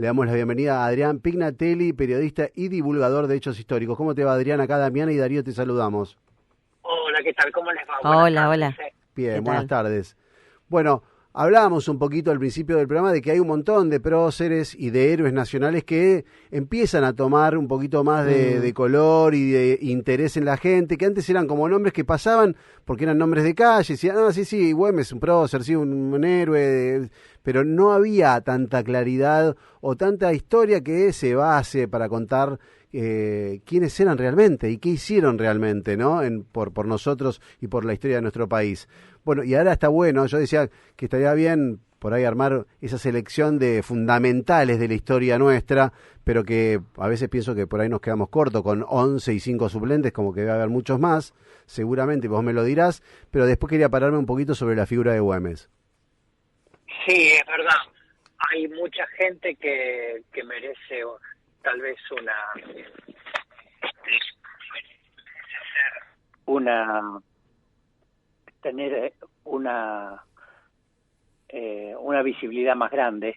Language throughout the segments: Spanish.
Le damos la bienvenida a Adrián Pignatelli, periodista y divulgador de hechos históricos. ¿Cómo te va, Adrián? Acá Damián y Darío te saludamos. Hola, ¿qué tal? ¿Cómo les va? Hola, hola. Bien, ¿Qué buenas tal? tardes. Bueno, hablábamos un poquito al principio del programa de que hay un montón de próceres y de héroes nacionales que empiezan a tomar un poquito más de color y de interés en la gente, que antes eran como nombres que pasaban porque eran nombres de calle, decían, sí, Güemes es un prócer, sí, un héroe, pero no había tanta claridad o tanta historia que se base para contar quiénes eran realmente y qué hicieron realmente, ¿no? Por nosotros y por la historia de nuestro país. Bueno, y ahora está bueno, yo decía que estaría bien por ahí armar esa selección de fundamentales de la historia nuestra, pero que a veces pienso que por ahí nos quedamos cortos con 11 y 5 suplentes, como que va a haber muchos más, seguramente vos me lo dirás, pero después quería pararme un poquito sobre la figura de Güemes. Sí, es verdad. Hay mucha gente que merece tal vez tener una visibilidad más grande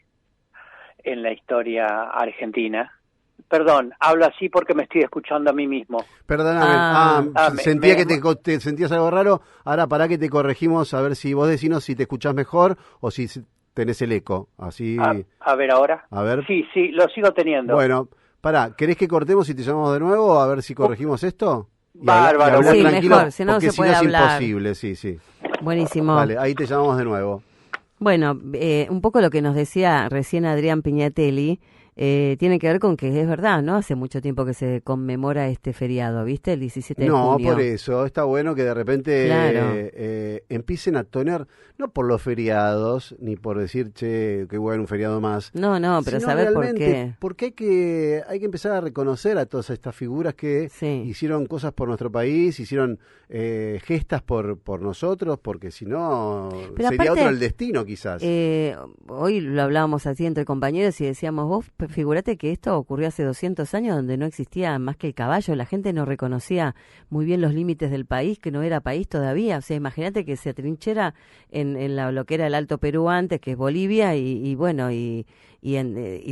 en la historia argentina. Perdón, hablo así porque me estoy escuchando a mí mismo. Perdóname, sentía que te sentías algo raro, ahora pará que te corregimos, a ver si vos decinos si te escuchás mejor o si tenés el eco, así... A ver ahora. A ver. Sí, lo sigo teniendo. Bueno, pará, ¿querés que cortemos y te llamamos de nuevo a ver si corregimos esto? Bárbaro. Y hablar Sí, tranquilo, mejor, si no porque se si no puede es hablar. imposible, sí. Buenísimo. Dale, ahí te llamamos de nuevo. Bueno, un poco lo que nos decía recién Adrián Pignatelli tiene que ver con que es verdad, ¿no? Hace mucho tiempo que se conmemora este feriado, ¿viste? El 17 de No, junio. por eso, está bueno que de repente Claro. empiecen a toner, no por los feriados, ni por decir, che, qué bueno, un feriado más, No, pero sino ¿sabés por realmente qué? porque hay que empezar a reconocer a todas estas figuras que Sí. hicieron cosas por nuestro país, hicieron gestas por nosotros, porque si no Pero sería aparte, otro el destino quizás. hoy lo hablábamos así entre compañeros y decíamos, vos figurate que esto ocurrió hace 200 años donde no existía más que el caballo, la gente no reconocía muy bien los límites del país, que no era país todavía, o sea, imagínate que se atrinchera en lo que era el Alto Perú antes, que es Bolivia, y bueno, y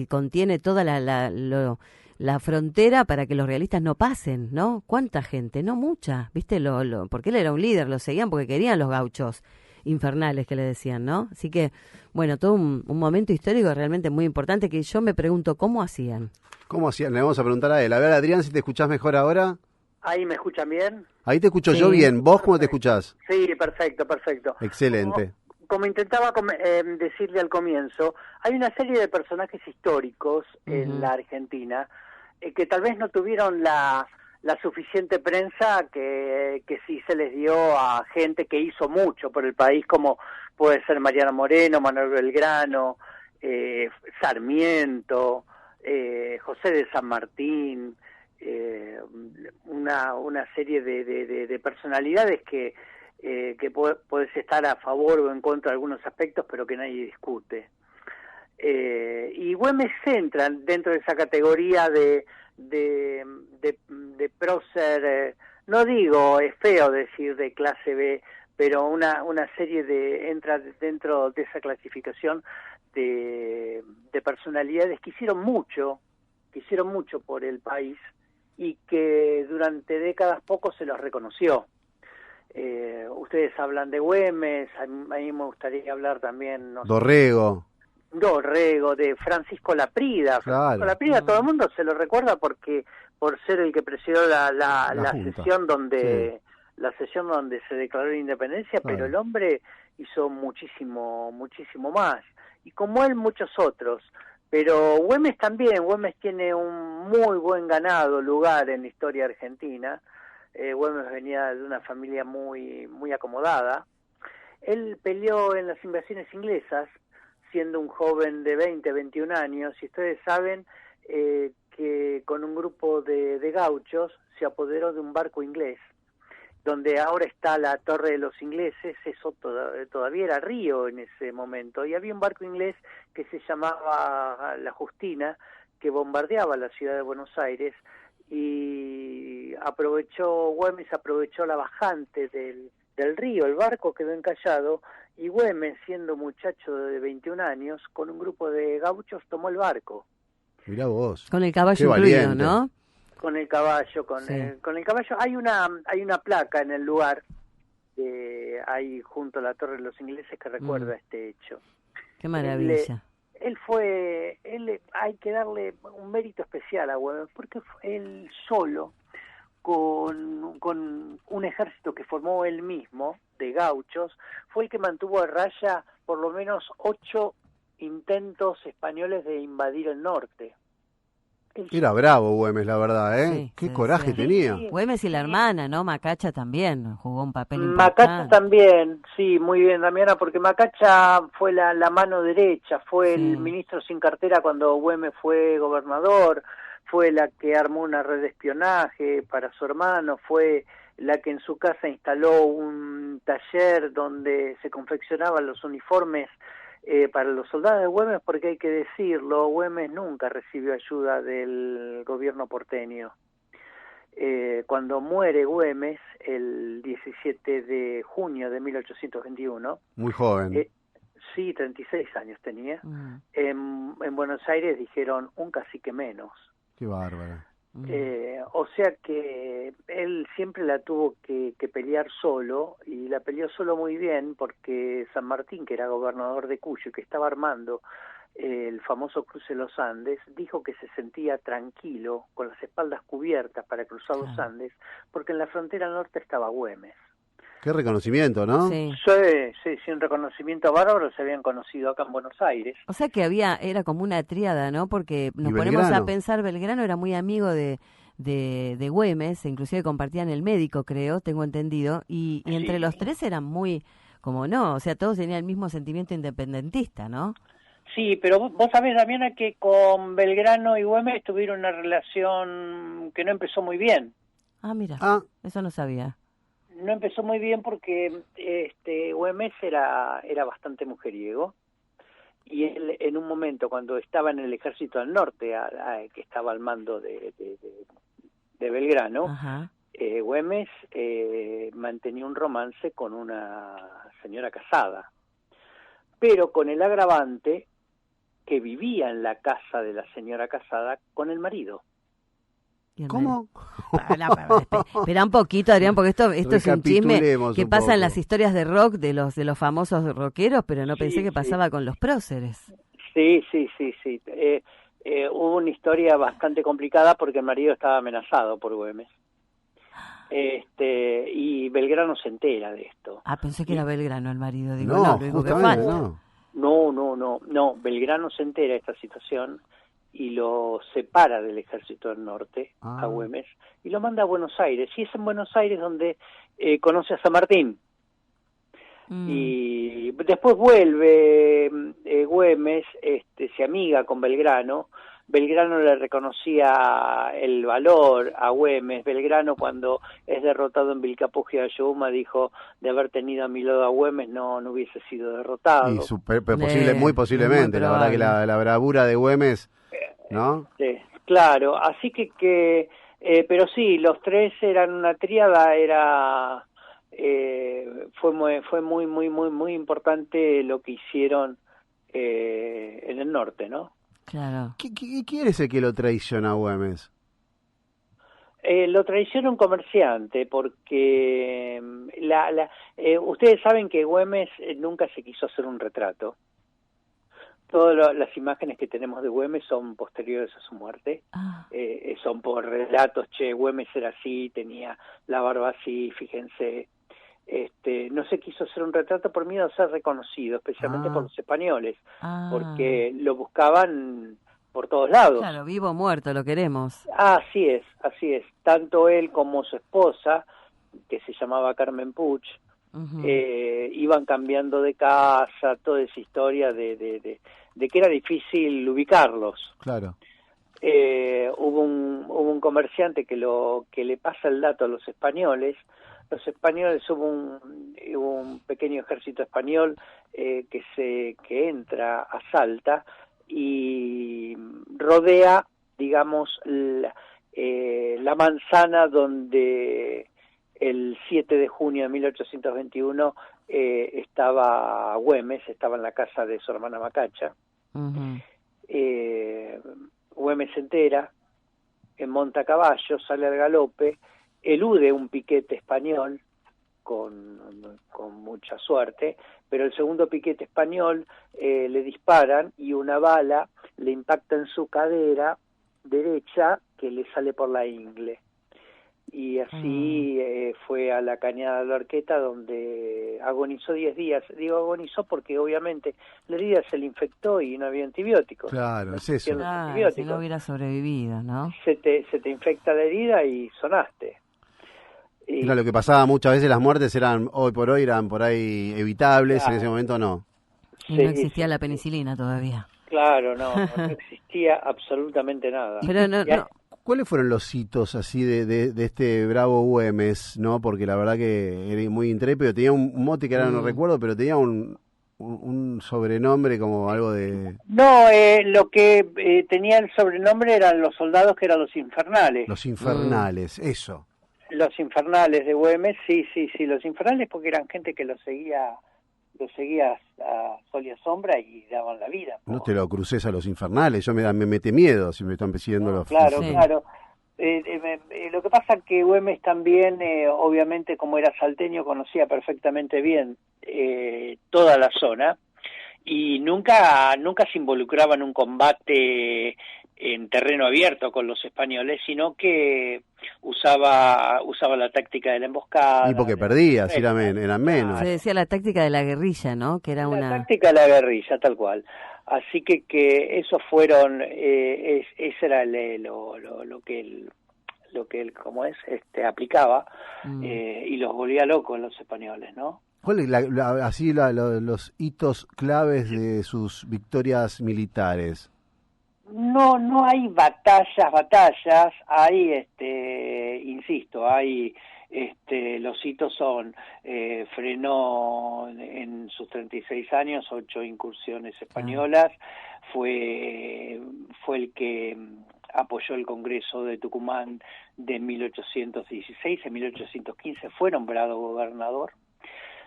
contiene toda la frontera para que los realistas no pasen, ¿no? ¿Cuánta gente? No mucha, ¿viste? Porque él era un líder, lo seguían porque querían los gauchos infernales que le decían, ¿no? Así que, bueno, todo un momento histórico realmente muy importante que yo me pregunto cómo hacían. ¿Cómo hacían? Le vamos a preguntar a él. A ver, Adrián, si te escuchás mejor ahora. ¿Ahí me escuchan bien? Ahí te escucho yo Sí. bien. ¿Vos cómo te escuchás? Sí, perfecto. Excelente. Como intentaba decirle al comienzo, hay una serie de personajes históricos en la Argentina que tal vez no tuvieron la suficiente prensa que sí se les dio a gente que hizo mucho por el país, como puede ser Mariano Moreno, Manuel Belgrano, Sarmiento, José de San Martín, una serie de personalidades que puedes estar a favor o en contra de algunos aspectos, pero que nadie discute. Y Güemes entra dentro de esa categoría de prócer, no digo, es feo decir de clase B, pero una serie entra dentro de esa clasificación de personalidades que hicieron mucho por el país y que durante décadas poco se los reconoció. Ustedes hablan de Güemes, a mí me gustaría hablar también, no sé, Dorrego. Dorrego, de Francisco Laprida. Claro. Francisco Laprida, todo el mundo se lo recuerda por ser el que presidió la Junta. sesión donde Sí. la sesión donde se declaró la independencia, Claro. pero el hombre hizo muchísimo más, y como él muchos otros. Pero Güemes también, Güemes tiene un muy buen lugar en la historia argentina. Güemes venía de una familia muy acomodada. Él peleó en las invasiones inglesas, siendo un joven de 21 años, y ustedes saben que con un grupo de gauchos se apoderó de un barco inglés, donde ahora está la Torre de los Ingleses. Eso todavía era río en ese momento, y había un barco inglés que se llamaba La Justina, que bombardeaba la ciudad de Buenos Aires, y Güemes aprovechó la bajante del río, el barco quedó encallado, y Güemes, siendo muchacho de 21 años, con un grupo de gauchos tomó el barco, Mirá vos. Con el caballo Qué incluido, valiente. ¿no? Con el caballo, Sí. con el caballo. Hay una placa en el lugar, ahí junto a la Torre de los Ingleses, que recuerda este hecho. Qué maravilla. Hay que darle un mérito especial a Güemes, porque él solo, con un ejército que formó él mismo, de gauchos, fue el que mantuvo a raya por lo menos 8 intentos españoles de invadir el norte. Era bravo Güemes, la verdad, ¿eh? Sí, Qué sí, coraje sí. tenía. Sí. Güemes y la hermana, ¿no? Macacha también jugó un papel Macacha importante. también, sí, muy bien, Damiana, porque Macacha fue la mano derecha, fue Sí. el ministro sin cartera cuando Güemes fue gobernador, fue la que armó una red de espionaje para su hermano, fue la que en su casa instaló un taller donde se confeccionaban los uniformes para los soldados de Güemes, porque hay que decirlo, Güemes nunca recibió ayuda del gobierno porteño. Cuando muere Güemes, el 17 de junio de 1821, Muy joven. sí, 36 años tenía, Mm, en Buenos Aires dijeron un cacique menos. Qué bárbaro. O sea que él siempre la tuvo que pelear solo, y la peleó solo muy bien, porque San Martín, que era gobernador de Cuyo y que estaba armando el famoso cruce de los Andes, dijo que se sentía tranquilo, con las espaldas cubiertas para cruzar los Claro. Andes, porque en la frontera norte estaba Güemes. Qué reconocimiento, ¿no? Sí. Sí, sin reconocimiento bárbaro se habían conocido acá en Buenos Aires. O sea que era como una tríada, ¿no? Porque nos Y ponemos a Belgrano. pensar, Belgrano era muy amigo de Güemes, inclusive compartían el médico, creo, tengo entendido, y entre Sí. los tres eran muy, como no, o sea, todos tenían el mismo sentimiento independentista, ¿no? Sí, pero vos sabés, Damiana, que con Belgrano y Güemes tuvieron una relación que no empezó muy bien. Ah, mira, Ah, eso no sabía. No empezó muy bien porque Güemes era bastante mujeriego, y él en un momento, cuando estaba en el ejército del norte, que estaba al mando de Belgrano, Ajá. Güemes mantenía un romance con una señora casada, pero con el agravante que vivía en la casa de la señora casada con el marido. Y el ¿cómo? Espera un poquito, Adrián, porque esto es un chisme Recapitulemos que un pasa en poco. las historias de rock de los famosos rockeros, pero no pensé Sí, que sí. pasaba con los próceres. Sí. Hubo una historia bastante complicada porque el marido estaba amenazado por Güemes. Y Belgrano se entera de esto. Ah, pensé que era Belgrano el marido. Digo, No, no, lo único que justamente, falta. no. No, Belgrano se entera de esta situación y lo separa del ejército del norte, a Güemes, y lo manda a Buenos Aires. Y es en Buenos Aires donde conoce a San Martín. Y después vuelve Güemes, se amiga con Belgrano. Belgrano le reconocía el valor a Güemes. Belgrano, cuando es derrotado en Vilcapugio de Ayoguma, dijo: de haber tenido a mi lado a Güemes no hubiese sido derrotado. Y muy Es posiblemente, muy la verdad que probable. la bravura de Güemes, ¿no? Claro, así que pero sí, los tres eran una tríada, fue muy importante lo que hicieron en el norte, ¿no? Claro. ¿Quién es el que lo traiciona a Güemes? Lo traiciona un comerciante, porque ustedes saben que Güemes nunca se quiso hacer un retrato. Todas las imágenes que tenemos de Güemes son posteriores a su muerte. Son por relatos: Güemes era así, tenía la barba así, fíjense. No se quiso hacer un retrato por miedo a ser reconocido, especialmente por los españoles, porque lo buscaban por todos lados. Claro, vivo o muerto, lo queremos. Así es. Tanto él como su esposa, que se llamaba Carmen Puch, iban cambiando de casa, toda esa historia de que era difícil ubicarlos. Claro. Hubo un comerciante que le pasa el dato a los españoles. Los españoles, hubo un pequeño ejército español que entra a Salta y rodea, digamos, la manzana donde el 7 de junio de 1821 estaba Güemes, estaba en la casa de su hermana Macacha. Güemes Güemes se entera, monta a caballo, sale al galope, elude un piquete español con mucha suerte, pero el segundo piquete español le disparan y una bala le impacta en su cadera derecha que le sale por la ingle. Y así fue a la Cañada de la Horqueta, donde agonizó 10 días. Digo agonizó porque obviamente la herida se le infectó y no había antibióticos. Claro, es eso. Claro, si no hubiera sobrevivido, ¿no? Se te infecta la herida y sonaste. Era lo que pasaba muchas veces, las muertes eran, hoy por hoy, eran por ahí evitables, en ese momento no. Y no existía la penicilina todavía. Claro, no existía absolutamente nada. Pero no. ¿Cuáles fueron los hitos así de este bravo Güemes, no? Porque la verdad que era muy intrépido, tenía un mote que ahora no recuerdo, pero tenía un sobrenombre como algo de... No, lo que tenía el sobrenombre eran los soldados que eran los infernales. Los infernales, eso. Los infernales de Güemes, sí, los infernales porque eran gente que lo seguía a sol y a sombra y daban la vida. No te lo cruces a los infernales, me mete miedo si me están persiguiendo los... Claro. Lo que pasa es que Güemes también, obviamente como era salteño, conocía perfectamente bien toda la zona y nunca se involucraba en un combate en terreno abierto con los españoles, sino que usaba la táctica de la emboscada. Y porque perdía, si eran menos. Se decía la táctica de la guerrilla, ¿no? Que era la táctica de la guerrilla, tal cual. Así que esos fueron, ese era lo que él ¿cómo es? Aplicaba y los volvía locos los españoles, ¿no? ¿Cuáles los hitos claves de sus victorias militares? No hay batallas, hay, insisto, hay, los hitos son, frenó en sus 36 años 8 incursiones españolas, fue el que apoyó el Congreso de Tucumán de 1816, en 1815 fue nombrado gobernador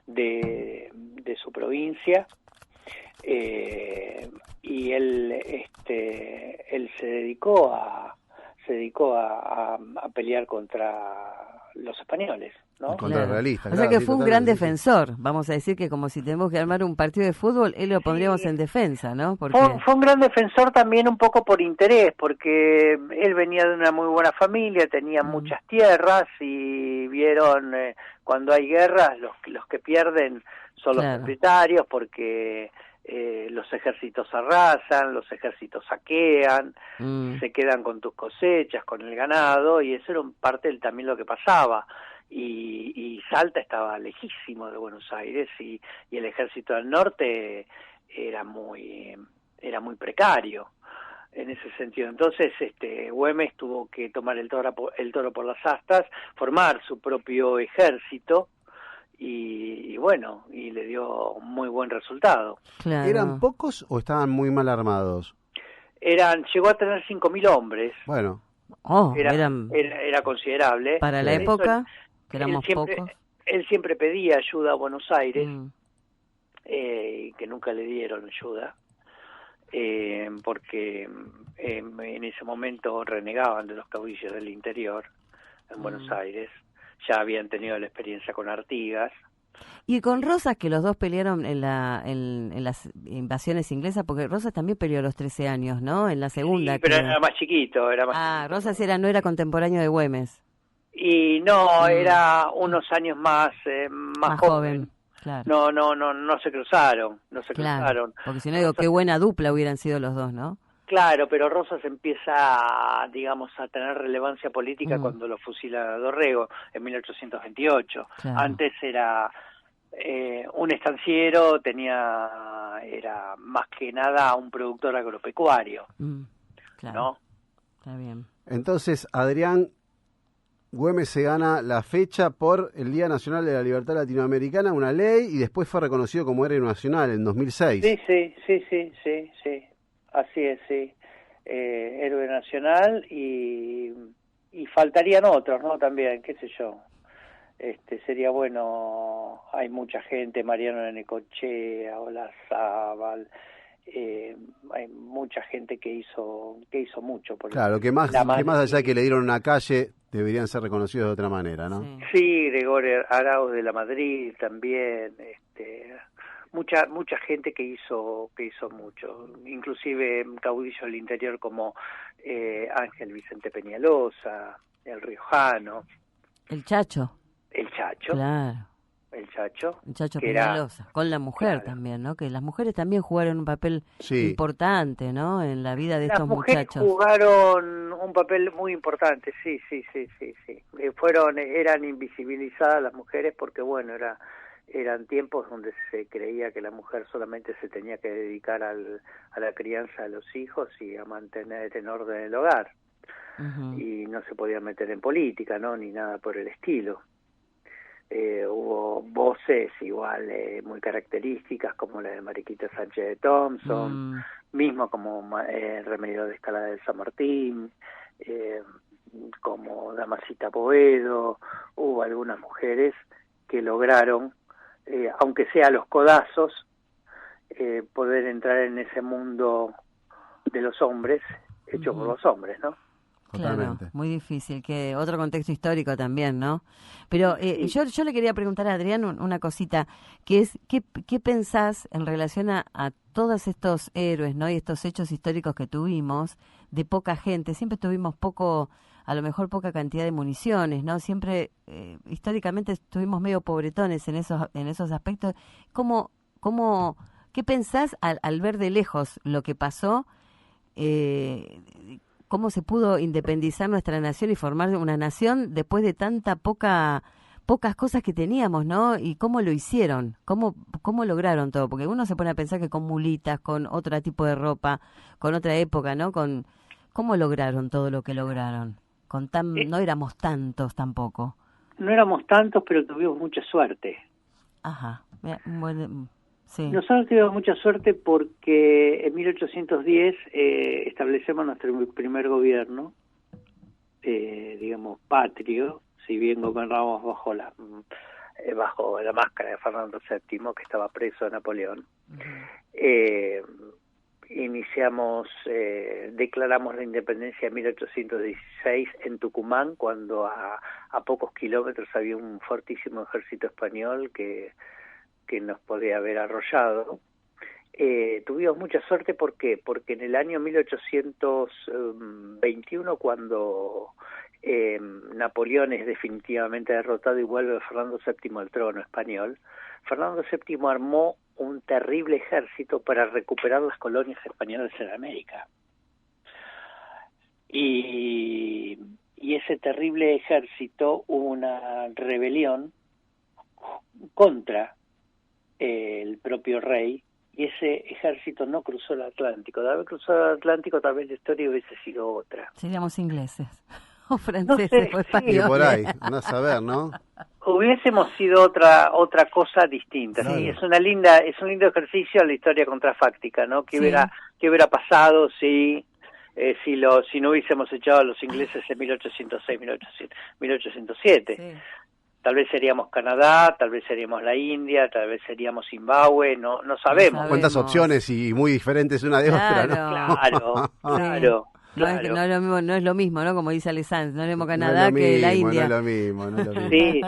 de su provincia. Y él se dedicó a pelear contra los españoles, ¿no? Contra realistas. O sea que fue un gran defensor. Vamos a decir que como si tenemos que armar un partido de fútbol, él lo pondríamos en defensa, ¿no? Porque... Fue un gran defensor también un poco por interés, porque él venía de una muy buena familia, tenía muchas tierras y vieron cuando hay guerras los que pierden son los propietarios porque los ejércitos arrasan, los ejércitos saquean, se quedan con tus cosechas, con el ganado, y eso era parte de también lo que pasaba. Y Salta estaba lejísimo de Buenos Aires y el ejército del norte era muy precario en ese sentido. Entonces Güemes tuvo que tomar el toro por las astas, formar su propio ejército y bueno, y le dio un muy buen resultado. Claro. ¿Eran pocos o estaban muy mal armados? Llegó a tener 5.000 hombres. Bueno. Era considerable. Para la época, que éramos pocos. Él siempre pedía ayuda a Buenos Aires, que nunca le dieron ayuda, porque en ese momento renegaban de los caudillos del interior en Buenos Aires. Ya habían tenido la experiencia con Artigas. Y con Rosas, que los dos pelearon en las invasiones inglesas, porque Rosas también peleó a los 13 años, ¿no? En la segunda. Sí, pero era más chiquito. Rosas no era contemporáneo de Güemes. Y no, era unos años más joven. Claro. No se cruzaron. Porque si no digo, qué buena dupla hubieran sido los dos, ¿no? Claro, pero Rosas empieza, digamos, a tener relevancia política cuando lo fusila Dorrego en 1828. Claro. Antes era un estanciero, era más que nada un productor agropecuario, claro. ¿no? Está bien. Entonces, Adrián Güemes se gana la fecha por el Día Nacional de la Libertad Latinoamericana, una ley, y después fue reconocido como héroe nacional en 2006. Sí. Así es, sí. Héroe nacional y faltarían otros, ¿no? También, qué sé yo. Sería bueno, hay mucha gente, Mariano de Necochea, Olazábal, hay mucha gente que hizo mucho por Claro, que más allá de que le dieron una calle, deberían ser reconocidos de otra manera, ¿no? Sí, Gregorio Arauz de la Madrid también, mucha gente que hizo mucho, inclusive caudillos del interior como Ángel Vicente Peñalosa, el riojano, el Chacho, claro, el Chacho Peñalosa, con la mujer también, ¿no? Que las mujeres también jugaron un papel importante, ¿no? En la vida de estos muchachos. Las mujeres jugaron un papel muy importante, sí. Eran invisibilizadas las mujeres porque, bueno, eran tiempos donde se creía que la mujer solamente se tenía que dedicar a la crianza de los hijos y a mantener en orden el hogar. Uh-huh. Y no se podía meter en política, ¿no? Ni nada por el estilo. Hubo voces igual muy características como la de Mariquita Sánchez de Thompson, mismo como Remedio de Escalada de San Martín, como Damasita Boedo. Hubo algunas mujeres que lograron, aunque sea a los codazos, poder entrar en ese mundo de los hombres, hecho por los hombres, ¿no? Claro, muy difícil, que otro contexto histórico también, ¿no? Pero yo le quería preguntar a Adrián una cosita, que es, ¿qué pensás en relación a todos estos héroes, ¿no? Y estos hechos históricos que tuvimos, de poca gente, siempre tuvimos a lo mejor poca cantidad de municiones, ¿no? Siempre, históricamente estuvimos medio pobretones en esos aspectos. ¿Qué pensás al ver de lejos lo que pasó? ¿Cómo se pudo independizar nuestra nación y formar una nación después de pocas cosas que teníamos, ¿no? Y cómo lo hicieron, cómo lograron todo, porque uno se pone a pensar que con mulitas, con otro tipo de ropa, con otra época, ¿no? ¿Cómo lograron todo lo que lograron? No éramos tantos tampoco. No éramos tantos, pero tuvimos mucha suerte. Ajá, bueno, sí. Nosotros tuvimos mucha suerte porque en 1810 establecemos nuestro primer gobierno, digamos, patrio, si bien gobernamos bajo la máscara de Fernando VII, que estaba preso de Napoleón. Declaramos la independencia en 1816 en Tucumán, cuando a pocos kilómetros había un fortísimo ejército español que nos podía haber arrollado. Tuvimos mucha suerte, ¿por qué? Porque en el año 1821, cuando Napoleón es definitivamente derrotado y vuelve Fernando VII al trono español, Fernando VII armó un terrible ejército para recuperar las colonias españolas en América. Y ese terrible ejército, hubo una rebelión contra el propio rey, y ese ejército no cruzó el Atlántico. De haber cruzado el Atlántico, tal vez la historia hubiese sido otra. Seríamos ingleses o franceses o españoles. Sí, por ahí, no saber, ¿no? Hubiésemos sido otra cosa distinta. Claro. Sí, es un lindo ejercicio en la historia contrafáctica, ¿no? ¿Qué hubiera pasado si no hubiésemos echado a los ingleses en 1806, 1807? Sí. Tal vez seríamos Canadá, tal vez seríamos la India, tal vez seríamos Zimbabue, no sabemos. Cuántas opciones y muy diferentes una de otra, ¿no? Claro. No es lo mismo, ¿no? Como dice Alessandro, no es lo mismo Canadá que la India. No es lo mismo. Sí,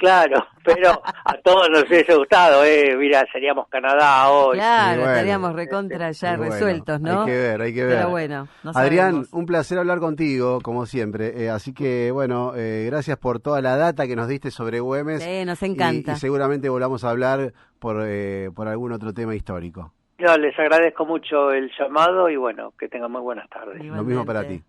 claro, pero a todos nos hubiese gustado, mira, seríamos Canadá hoy. Claro, estaríamos recontra ya resueltos, ¿no? Hay que ver. Pero bueno, no Adrián, sabemos. un placer hablar contigo, como siempre, así que, bueno, gracias por toda la data que nos diste sobre Güemes. Sí, nos encanta. Y seguramente volvamos a hablar por algún otro tema histórico. Yo les agradezco mucho el llamado y bueno, que tengan muy buenas tardes. Lo mismo para ti.